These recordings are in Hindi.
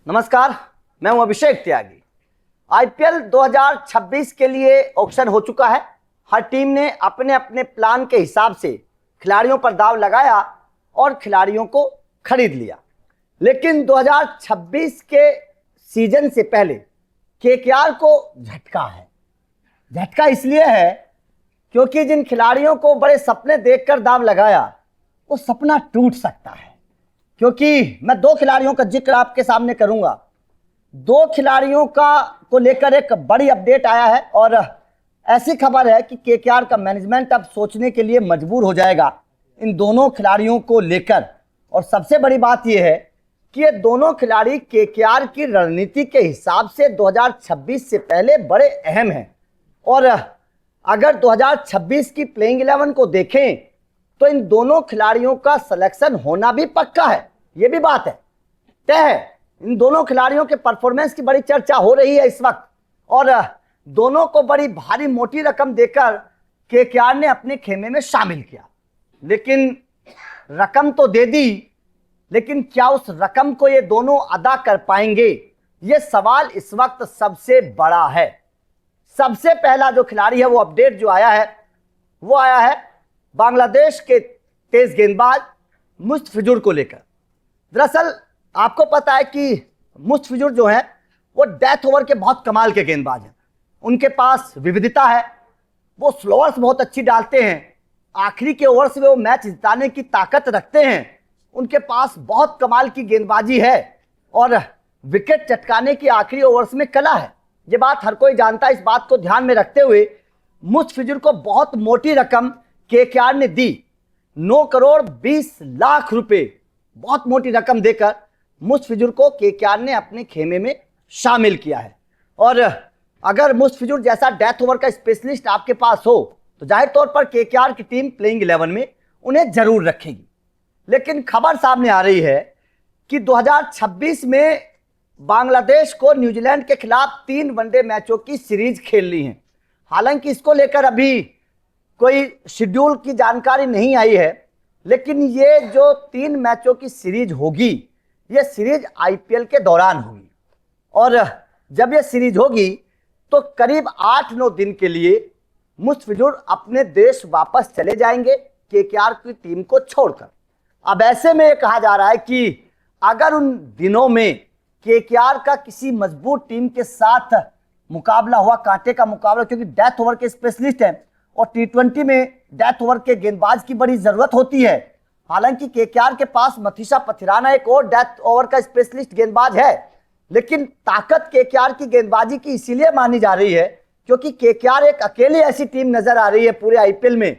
नमस्कार, मैं हूं अभिषेक त्यागी। आईपीएल 2026 के लिए ऑक्शन हो चुका है। हर टीम ने अपने अपने प्लान के हिसाब से खिलाड़ियों पर दांव लगाया और खिलाड़ियों को खरीद लिया। लेकिन 2026 के सीजन से पहले केकेआर को झटका है। झटका इसलिए है क्योंकि जिन खिलाड़ियों को बड़े सपने देखकर दांव लगाया, वो सपना टूट सकता है। क्योंकि मैं दो खिलाड़ियों का जिक्र आपके सामने करूंगा। दो खिलाड़ियों को लेकर एक बड़ी अपडेट आया है और ऐसी खबर है कि केकेआर का मैनेजमेंट अब सोचने के लिए मजबूर हो जाएगा इन दोनों खिलाड़ियों को लेकर। और सबसे बड़ी बात यह है कि ये दोनों खिलाड़ी केकेआर की रणनीति के हिसाब से 2026 से पहले बड़े अहम हैं। और अगर 2026 की प्लेइंग 11 को देखें तो इन दोनों खिलाड़ियों का सिलेक्शन होना भी पक्का है। ये भी बात है, तय है। इन दोनों खिलाड़ियों के परफॉर्मेंस की बड़ी चर्चा हो रही है इस वक्त और दोनों को बड़ी भारी मोटी रकम देकर केकेआर ने अपने खेमे में शामिल किया। लेकिन रकम तो दे दी, लेकिन क्या उस रकम को ये दोनों अदा कर पाएंगे, ये सवाल इस वक्त सबसे बड़ा है। सबसे पहला जो खिलाड़ी है, वो अपडेट जो आया है वो आया है बांग्लादेश के तेज गेंदबाज मुस्तफिजुर को लेकर। दरअसल आपको पता है कि मुस्तफिजुर जो है वो डेथ ओवर के बहुत कमाल के गेंदबाज हैं। उनके पास विविधता है, वो स्लोअर्स बहुत अच्छी डालते हैं, आखिरी के ओवर्स में वो मैच जिताने की ताकत रखते हैं। उनके पास बहुत कमाल की गेंदबाजी है और विकेट चटकाने की आखिरी ओवर्स में कला है। ये बात हर कोई जानता है। इस बात को ध्यान में रखते हुए मुस्तफिजुर को बहुत मोटी रकम केकेआर ने दी, 9 करोड़ 20 लाख रुपए, बहुत मोटी रकम देकर मुस्तफिजुर को केकेआर ने अपने खेमे में शामिल किया है। और अगर मुस्तफिजुर जैसा डेथ ओवर का स्पेशलिस्ट आपके पास हो तो जाहिर तौर पर केकेआर की टीम प्लेइंग 11 में उन्हें जरूर रखेगी। लेकिन खबर सामने आ रही है कि 2026 में बांग्लादेश को न्यूजीलैंड के खिलाफ 3 वनडे मैचों की सीरीज खेलनी है। हालांकि इसको लेकर अभी कोई शेड्यूल की जानकारी नहीं आई है, लेकिन ये जो 3 मैचों की सीरीज होगी, ये सीरीज आईपीएल के दौरान होगी। और जब ये सीरीज होगी तो करीब 8-9 दिन के लिए मुस्तफिजुर अपने देश वापस चले जाएंगे केकेआर की टीम को छोड़कर। अब ऐसे में कहा जा रहा है कि अगर उन दिनों में केकेआर का किसी मजबूत टीम के साथ मुकाबला हुआ, कांटे का मुकाबला, क्योंकि डेथ ओवर के स्पेशलिस्ट हैं और टी20 में डेथ ओवर के गेंदबाज की बड़ी जरूरत होती है। हालांकि केकेआर के पास मथीसा पथिराना एक और डेथ ओवर का स्पेशलिस्ट गेंदबाज है, लेकिन ताकत केकेआर की गेंदबाजी की इसीलिए मानी जा रही है क्योंकि केकेआर एक अकेली ऐसी टीम नजर आ रही है पूरे आईपीएल में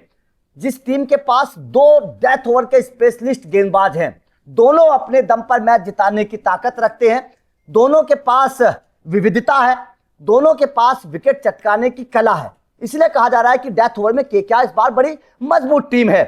जिस टीम के पास 2 डेथ ओवर के स्पेशलिस्ट गेंदबाज हैं। दोनों अपने दम पर मैच जिताने की ताकत रखते हैं, दोनों के पास विविधता है, दोनों के पास विकेट चटकाने की कला है। इसलिए कहा जा रहा है कि डेथ ओवर में केकेआर इस बार बड़ी मजबूत टीम है।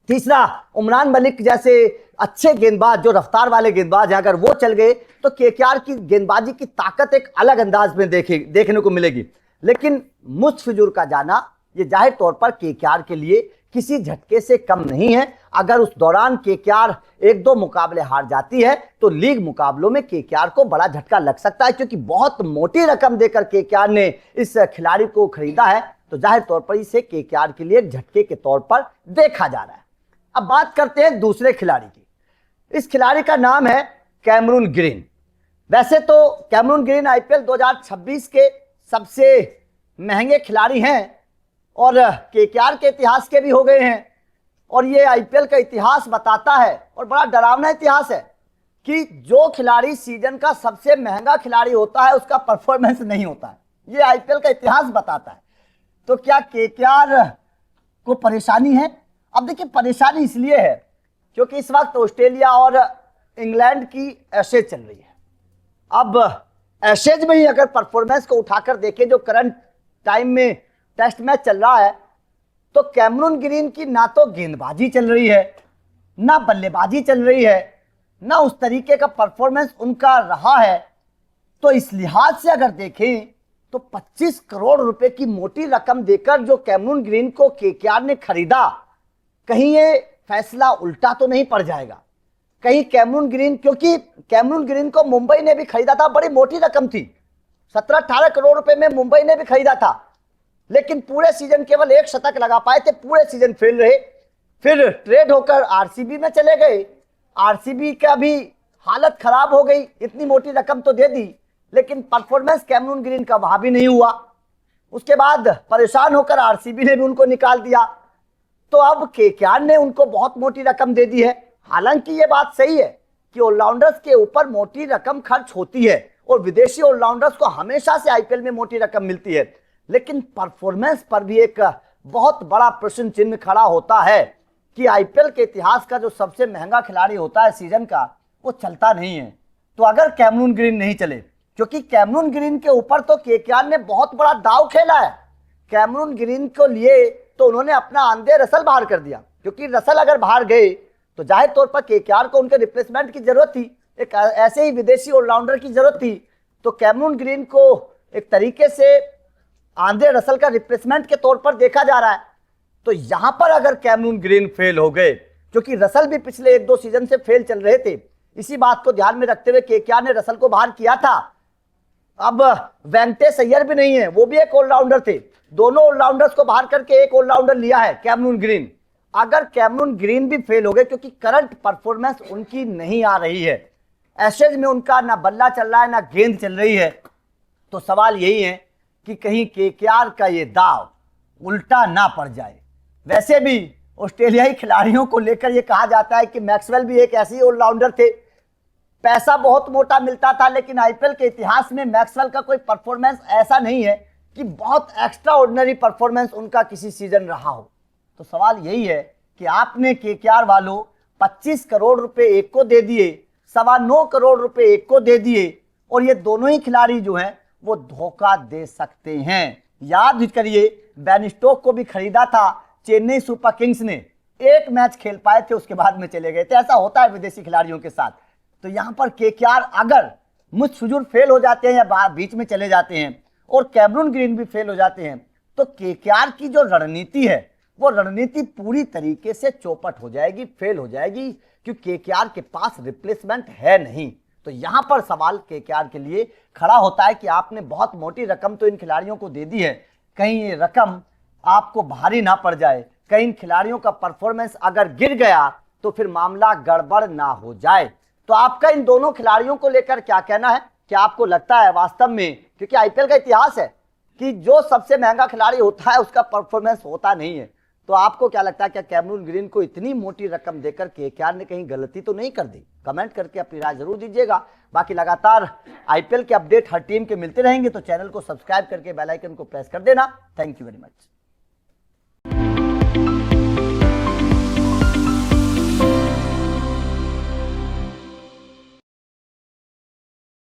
तीसरा, उमरान मलिक जैसे अच्छे गेंदबाज, जो रफ्तार वाले गेंदबाज हैं, अगर वो चल गए तो केकेआर की गेंदबाजी की ताकत एक अलग अंदाज में देखने को मिलेगी। लेकिन मुस्तफिजुर का जाना ये जाहिर तौर पर केकेआर के लिए किसी झटके से कम नहीं है। अगर उस दौरान केकेआर 1-2 मुकाबले हार जाती है तो लीग मुकाबलों में केकेआर को बड़ा झटका लग सकता है, क्योंकि बहुत मोटी रकम देकर केकेआर ने इस खिलाड़ी को खरीदा है। तो जाहिर तौर पर इसे केकेआर के लिए झटके के तौर पर देखा जा रहा है। अब बात करते हैं दूसरे खिलाड़ी की। इस खिलाड़ी का नाम है कैमरून ग्रीन। वैसे तो कैमरून ग्रीन आईपीएल 2026 के सबसे महंगे खिलाड़ी हैं और केकेआर के इतिहास के भी हो गए हैं। और ये आईपीएल का इतिहास बताता है, और बड़ा डरावना इतिहास है, कि जो खिलाड़ी सीजन का सबसे महंगा खिलाड़ी होता है उसका परफॉर्मेंस नहीं होता है। ये आईपीएल का इतिहास बताता है। तो क्या केकेआर को परेशानी है? अब देखिए, परेशानी इसलिए है क्योंकि इस वक्त ऑस्ट्रेलिया और इंग्लैंड की एशेज चल रही है। अब एशेज में ही अगर परफॉर्मेंस को उठाकर देखें, जो करंट टाइम में टेस्ट मैच चल रहा है, तो कैमरून ग्रीन की ना तो गेंदबाजी चल रही है, ना बल्लेबाजी चल रही है, ना उस तरीके का परफॉर्मेंस उनका रहा है। तो इस लिहाज से अगर देखें तो 25 करोड़ रुपए की मोटी रकम देकर जो कैमरून ग्रीन को केकेआर ने खरीदा, कहीं ये फैसला उल्टा तो नहीं पड़ जाएगा? कहीं कैमरून ग्रीन, क्योंकि कैमरून ग्रीन को मुंबई ने भी खरीदा था, बड़ी मोटी रकम थी, 17-18 करोड़ रुपए में मुंबई ने भी खरीदा था, लेकिन पूरे सीजन केवल 1 शतक लगा पाए थे, पूरे सीजन फेल रहे। फिर ट्रेड होकर आरसीबी में चले गए, आरसीबी का भी हालत खराब हो गई, इतनी मोटी रकम तो दे दी लेकिन परफॉर्मेंस कैमरून ग्रीन का वहां भी नहीं हुआ। उसके बाद परेशान होकर आरसीबी ने भी उनको निकाल दिया, तो अब केकेआर ने उनको बहुत मोटी रकम दे दी है। हालांकि ये बात सही है कि ऑलराउंडर्स के ऊपर मोटी रकम खर्च होती है और विदेशी ऑलराउंडर्स को हमेशा से आईपीएल में मोटी रकम मिलती है, लेकिन परफॉर्मेंस पर भी एक बहुत बड़ा प्रश्न चिन्ह खड़ा होता है कि आईपीएल के इतिहास का जो सबसे महंगा खिलाड़ी होता है सीजन का, वो चलता नहीं है। तो अगर कैमरून ग्रीन नहीं चले, क्योंकि कैमरून ग्रीन के ऊपर तो केकेआर ने बहुत बड़ा दाव खेला है, कैमरून ग्रीन को लिए तो उन्होंने अपना आंद्रे रसल बाहर कर दिया, क्योंकि रसल अगर बाहर गए तो जाहिर तौर पर केकेआर को उनके रिप्लेसमेंट की जरूरत थी, एक ऐसे ही विदेशी ऑलराउंडर की जरूरत थी। तो कैमरून ग्रीन को एक तरीके से आंद्रे रसल का रिप्लेसमेंट के तौर पर देखा जा रहा है। तो यहां पर अगर कैमरून ग्रीन फेल हो गए, क्योंकि रसल भी पिछले 1-2 सीजन से फेल चल रहे थे, इसी बात को ध्यान में रखते हुए केकेआर ने रसल को बाहर किया था। अब वेंकटेश अय्यर भी नहीं है, वो भी एक ऑलराउंडर थे, दोनों ऑलराउंडर्स को बाहर करके एक ऑलराउंडर लिया है कैमरून ग्रीन। अगर कैमरून ग्रीन भी फेल हो गए, क्योंकि करंट परफॉर्मेंस उनकी नहीं आ रही है, एशेज में उनका ना बल्ला चल रहा है ना गेंद चल रही है, तो सवाल यही है कि कहीं केकेआर का ये दाव उल्टा ना पड़ जाए। वैसे भी ऑस्ट्रेलियाई खिलाड़ियों को लेकर ये कहा जाता है कि मैक्सवेल भी एक ऐसे ऑलराउंडर थे, पैसा बहुत मोटा मिलता था, लेकिन आईपीएल के इतिहास में मैक्सवेल का कोई परफॉर्मेंस ऐसा नहीं है कि बहुत एक्स्ट्रा ऑर्डिनरी परफॉर्मेंस उनका किसी सीजन रहा हो। तो सवाल यही है कि आपने केकेआर वालों 25 करोड़ रुपए एक को दे दिए, 9.25 करोड़ रुपए एक को दे दिए, और ये दोनों ही खिलाड़ी जो हैं वो धोखा दे सकते हैं। याद करिए, बेन स्टोक को भी खरीदा था चेन्नई सुपर किंग्स ने, एक मैच खेल पाए थे, उसके बाद में चले गए थे। ऐसा होता है विदेशी खिलाड़ियों के साथ। तो यहां पर केकेआर अगर मुझ फेल हो जाते हैं या बीच में चले जाते हैं और कैमरून ग्रीन भी फेल हो जाते हैं, तो केकेआर की जो रणनीति है वो रणनीति पूरी तरीके से चौपट हो जाएगी, फेल हो जाएगी, क्योंकि केकेआर के पास रिप्लेसमेंट है नहीं। तो यहां पर सवाल केकेआर के लिए खड़ा होता है कि आपने बहुत मोटी रकम तो इन खिलाड़ियों को दे दी है, कहीं ये रकम आपको भारी ना पड़ जाए, कहीं इन खिलाड़ियों का परफॉर्मेंस अगर गिर गया तो फिर मामला गड़बड़ ना हो जाए। तो आपका इन दोनों खिलाड़ियों को लेकर क्या कहना है? क्या आपको लगता है वास्तव में, क्योंकि आईपीएल का इतिहास है कि जो सबसे महंगा खिलाड़ी होता है उसका परफॉर्मेंस होता नहीं है, तो आपको क्या लगता है, क्या कैमरून ग्रीन को इतनी मोटी रकम देकर केकेआर ने कहीं गलती तो नहीं कर दी? कमेंट करके अपनी राय जरूर दीजिएगा। बाकी लगातार आईपीएल के अपडेट हर टीम के मिलते रहेंगे, तो चैनल को सब्सक्राइब करके बेल आइकन को प्रेस कर देना। Thank you very much.